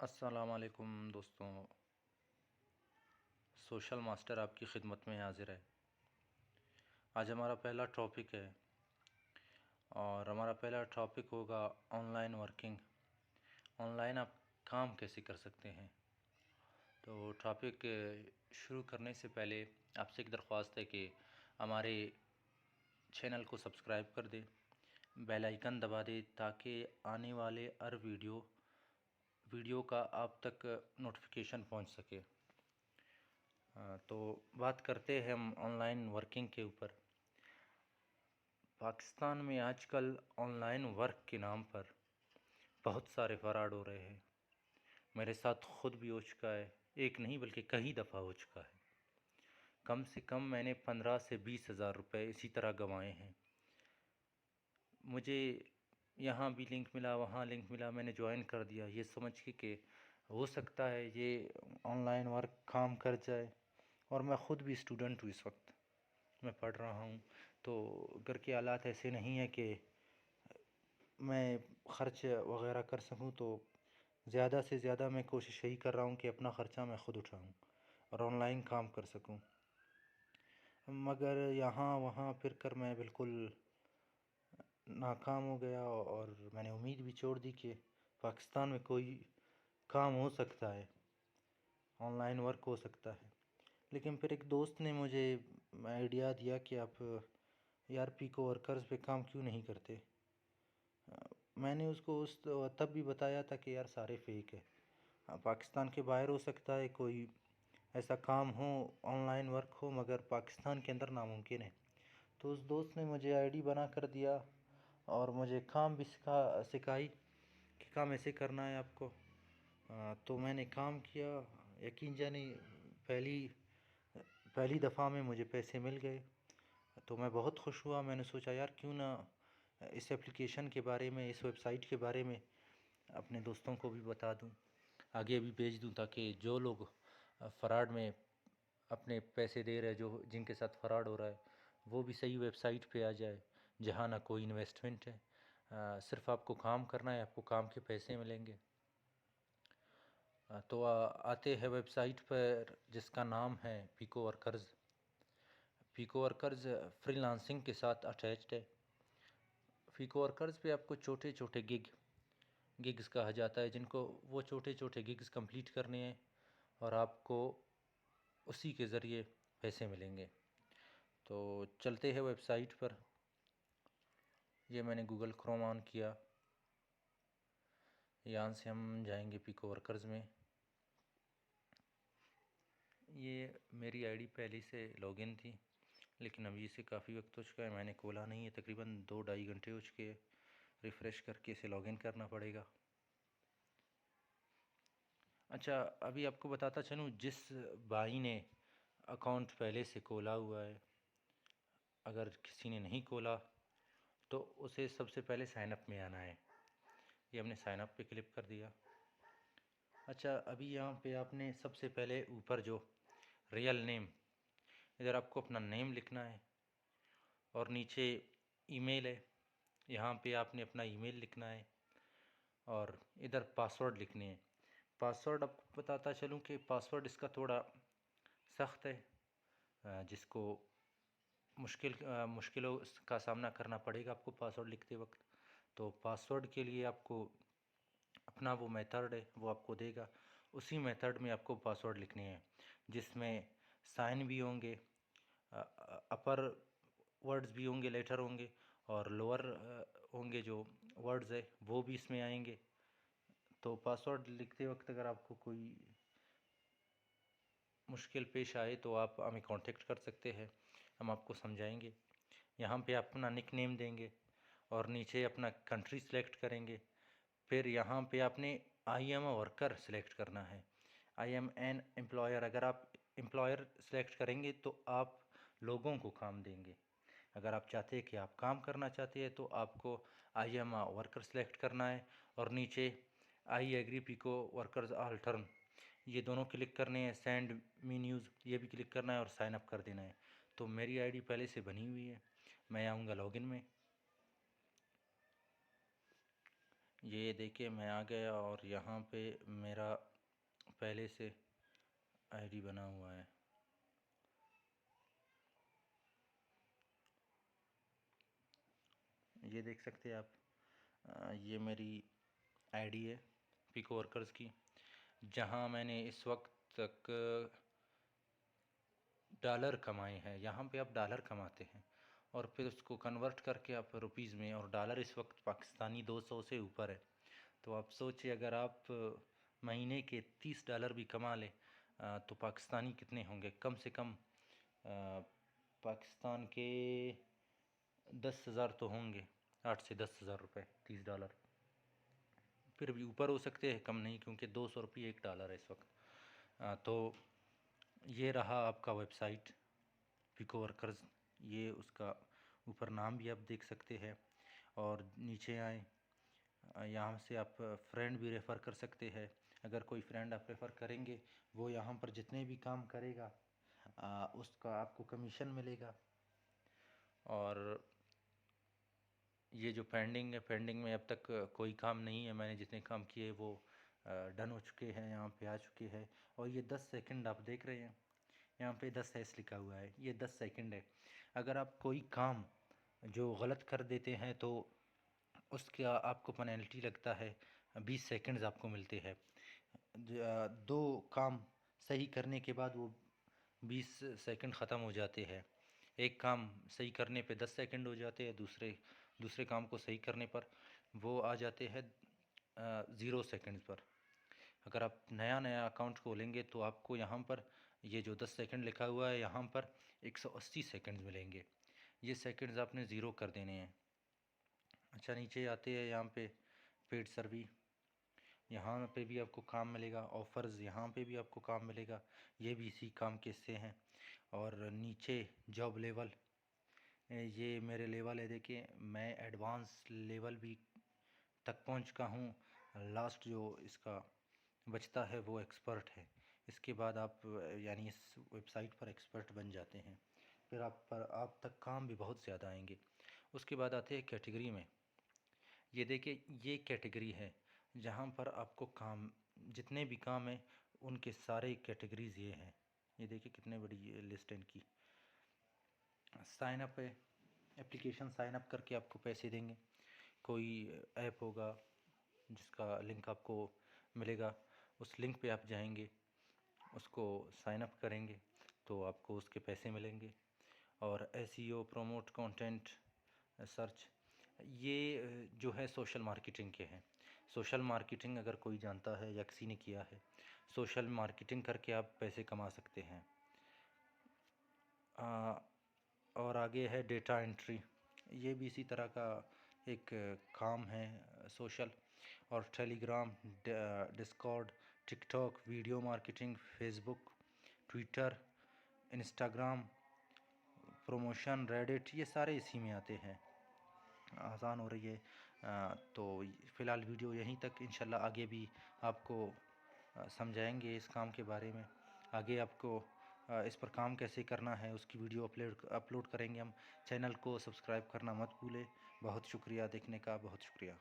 अस्सलाम वालेकुम दोस्तों। सोशल मास्टर आपकी खिदमत में हाजिर है। आज हमारा पहला टॉपिक है और हमारा पहला टॉपिक होगा ऑनलाइन वर्किंग। ऑनलाइन आप काम कैसे कर सकते हैं। तो टॉपिक शुरू करने से पहले आपसे एक दरख्वास्त है कि हमारे चैनल को सब्सक्राइब कर दें, बेल आइकन दबा दें ताकि आने वाले हर वीडियो का आप तक नोटिफिकेशन पहुंच सके। तो बात करते हैं हम ऑनलाइन वर्किंग के ऊपर। पाकिस्तान में आजकल ऑनलाइन वर्क के नाम पर बहुत सारे फ्रॉड हो रहे हैं। मेरे साथ खुद भी हो चुका है, एक नहीं बल्कि कई दफ़ा हो चुका है। कम से कम मैंने 15 से 20 हज़ार रुपये इसी तरह गंवाए हैं। मुझे यहाँ भी लिंक मिला, वहाँ लिंक मिला, मैंने ज्वाइन कर दिया ये समझ के हो सकता है ये ऑनलाइन वर्क काम कर जाए। और मैं ख़ुद भी स्टूडेंट हूँ, इस वक्त मैं पढ़ रहा हूँ, तो घर के हालात ऐसे नहीं है कि मैं ख़र्च वग़ैरह कर सकूँ। तो ज़्यादा से ज़्यादा मैं कोशिश यही कर रहा हूँ कि अपना ख़र्चा मैं ख़ुद उठाऊँ और ऑनलाइन काम कर सकूँ। मगर यहाँ वहाँ फिर कर मैं बिल्कुल नाकाम हो गया और मैंने उम्मीद भी छोड़ दी कि पाकिस्तान में कोई काम हो सकता है, ऑनलाइन वर्क हो सकता है। लेकिन फिर एक दोस्त ने मुझे आइडिया दिया कि आप यार पीको वर्कर्स पे काम क्यों नहीं करते। मैंने उसको तब भी बताया था कि यार सारे फेक है। पाकिस्तान के बाहर हो सकता है कोई ऐसा काम हो, ऑनलाइन वर्क हो, मगर पाकिस्तान के अंदर नामुमकिन है। तो उस दोस्त ने मुझे आईडी बना कर दिया और मुझे काम भी सिखाई कि काम ऐसे करना है आपको। तो मैंने काम किया। यकीन जाने पहली पहली दफ़ा में मुझे पैसे मिल गए, तो मैं बहुत खुश हुआ। मैंने सोचा यार क्यों ना इस एप्लीकेशन के बारे में, इस वेबसाइट के बारे में अपने दोस्तों को भी बता दूं, आगे भी भेज दूं, ताकि जो लोग फ्रॉड में अपने पैसे दे रहे हैं, जो जिनके साथ फ्रॉड हो रहा है, वो भी सही वेबसाइट पे आ जाए जहाँ ना कोई इन्वेस्टमेंट है, सिर्फ आपको काम करना है, आपको काम के पैसे मिलेंगे। तो आते हैं वेबसाइट पर जिसका नाम है Pico Workers. Pico Workers freelancing के साथ अटैच्ड है। पीको वर्कर्स पे आपको छोटे छोटे गिग्स कहा जाता है, जिनको वो छोटे छोटे गिग्स कंप्लीट करने हैं और आपको उसी के ज़रिए पैसे मिलेंगे। तो चलते हैं वेबसाइट पर। ये मैंने गूगल क्रोम ऑन किया, यहाँ से हम जाएंगे पीको वर्कर्स में। ये मेरी आईडी पहले से लॉगिन थी, लेकिन अभी इसे काफ़ी वक्त हो चुका है, मैंने खोला नहीं है। तकरीबन 2-2.5 घंटे हो चुके हैं। रिफ़्रेश करके इसे लॉगिन करना पड़ेगा। अच्छा, अभी आपको बताता चलूँ, जिस भाई ने अकाउंट पहले से खोला हुआ है, अगर किसी ने नहीं खोला तो उसे सबसे पहले साइन अप में आना है। ये हमने साइन अप पे क्लिक कर दिया। अच्छा, अभी यहाँ पे आपने सबसे पहले ऊपर जो रियल नेम, इधर आपको अपना नेम लिखना है और नीचे ईमेल है, यहाँ पे आपने अपना ईमेल लिखना है और इधर पासवर्ड लिखने हैं। पासवर्ड आपको बताता चलूँ कि पासवर्ड इसका थोड़ा सख्त है, जिसको मुश्किलों का सामना करना पड़ेगा आपको पासवर्ड लिखते वक्त। तो पासवर्ड के लिए आपको अपना वो मेथड है वो आपको देगा, उसी मेथड में आपको पासवर्ड लिखने हैं, जिसमें साइन भी होंगे, अपर वर्ड्स भी होंगे, लेटर होंगे, और लोअर होंगे जो वर्ड्स है वो भी इसमें आएंगे। तो पासवर्ड लिखते वक्त अगर आपको कोई मुश्किल पेश आए तो आप हमें कांटेक्ट कर सकते हैं, हम आपको समझाएंगे। यहाँ पे आप अपना निक नेम देंगे और नीचे अपना कंट्री सेलेक्ट करेंगे। फिर यहाँ पे आपने आई एम अ वर्कर सेलेक्ट करना है, आई एम एन एम्प्लॉयर। अगर आप एम्प्लॉयर सेलेक्ट करेंगे तो आप लोगों को काम देंगे। अगर आप चाहते हैं कि आप काम करना चाहते हैं तो आपको I am a worker select करना है और नीचे I agree Pico Workers all term, ये दोनों क्लिक करने हैं। सेंड मी न्यूज़, ये भी क्लिक करना है और साइन अप कर देना है। तो मेरी आईडी पहले से बनी हुई है, मैं आऊँगा लॉगिन में। ये देखिए मैं आ गया और यहाँ पे मेरा पहले से आईडी बना हुआ है। ये देख सकते हैं आप, ये मेरी आईडी है पिको वर्कर्स की, जहाँ मैंने इस वक्त तक डॉलर कमाए हैं। यहाँ पे आप डॉलर कमाते हैं और फिर उसको कन्वर्ट करके आप रुपीज़ में, और डॉलर इस वक्त पाकिस्तानी 200 से ऊपर है। तो आप सोचिए अगर आप महीने के $30 भी कमा लें तो पाकिस्तानी कितने होंगे? कम से कम पाकिस्तान के 10,000 तो होंगे, 8 से 10 हज़ार रुपये, $30। फिर भी ऊपर हो सकते हैं, कम नहीं, क्योंकि 200 रुपये $1 है इस वक्त। तो ये रहा आपका वेबसाइट पिको वर्कर्स। ये उसका ऊपर नाम भी आप देख सकते हैं। और नीचे आए, यहाँ से आप फ्रेंड भी रेफ़र कर सकते हैं। अगर कोई फ्रेंड आप रेफ़र करेंगे, वो यहाँ पर जितने भी काम करेगा उसका आपको कमीशन मिलेगा। और ये जो पेंडिंग है, पेंडिंग में अब तक कोई काम नहीं है। मैंने जितने काम किए वो डन हो चुके हैं, यहाँ पे आ चुके हैं। और ये 10 सेकंड आप देख रहे हैं, यहाँ पे 10 लिखा हुआ है, ये 10 सेकंड है। अगर आप कोई काम जो गलत कर देते हैं तो उसका आपको पेनल्टी लगता है, 20 सेकंड्स आपको मिलते हैं। दो काम सही करने के बाद वो 20 सेकंड ख़त्म हो जाते हैं। एक काम सही करने पे 10 सेकंड हो जाते हैं, दूसरे दूसरे काम को सही करने पर वो आ जाते हैं 0 सेकंड्स पर। अगर आप नया नया अकाउंट खोलेंगे तो आपको यहाँ पर ये जो 10 सेकंड लिखा हुआ है, यहाँ पर 180 सेकंड्स मिलेंगे। ये सेकंड्स आपने ज़ीरो कर देने हैं। अच्छा, नीचे आते हैं, यहाँ पे पेड सर्वी, यहाँ पे भी आपको काम मिलेगा। ऑफ़र्स, यहाँ पे भी आपको काम मिलेगा, ये भी इसी काम के हिस्से हैं। और नीचे जॉब लेवल, ये मेरे लेवल है। देखिए मैं एडवांस लेवल भी तक पहुंच चुका हूँ। लास्ट जो इसका बचता है वो एक्सपर्ट है। इसके बाद आप यानी इस वेबसाइट पर एक्सपर्ट बन जाते हैं। फिर आप तक काम भी बहुत ज़्यादा आएंगे। उसके बाद आते हैं कैटेगरी में। ये देखिए ये कैटेगरी है जहाँ पर आपको काम, जितने भी काम हैं उनके सारे कैटेगरीज़ ये हैं। ये देखिए कितने बड़ी ये लिस्ट है इनकी। साइन अप है, एप्लीकेशन साइन अप करके आपको पैसे देंगे। कोई ऐप होगा जिसका लिंक आपको मिलेगा, उस लिंक पे आप जाएंगे, उसको साइन अप करेंगे तो आपको उसके पैसे मिलेंगे। और एसईओ, प्रोमोट कंटेंट, सर्च, ये जो है सोशल मार्केटिंग के हैं। सोशल मार्केटिंग अगर कोई जानता है या किसी ने किया है, सोशल मार्केटिंग करके आप पैसे कमा सकते हैं। और आगे है डेटा एंट्री, ये भी इसी तरह का एक काम है सोशल। और Telegram, Discord, TikTok, video marketing, Facebook, Twitter, Instagram, promotion, Reddit, ये सारे इसी में आते हैं। आसान हो रही है। तो फ़िलहाल वीडियो यहीं तक। इंशाल्लाह आगे भी आपको समझाएंगे इस काम के बारे में। आगे आपको इस पर काम कैसे करना है उसकी वीडियो अपलोड करेंगे हम। चैनल को सब्सक्राइब करना मत भूलें। बहुत शुक्रिया देखने का, बहुत शुक्रिया।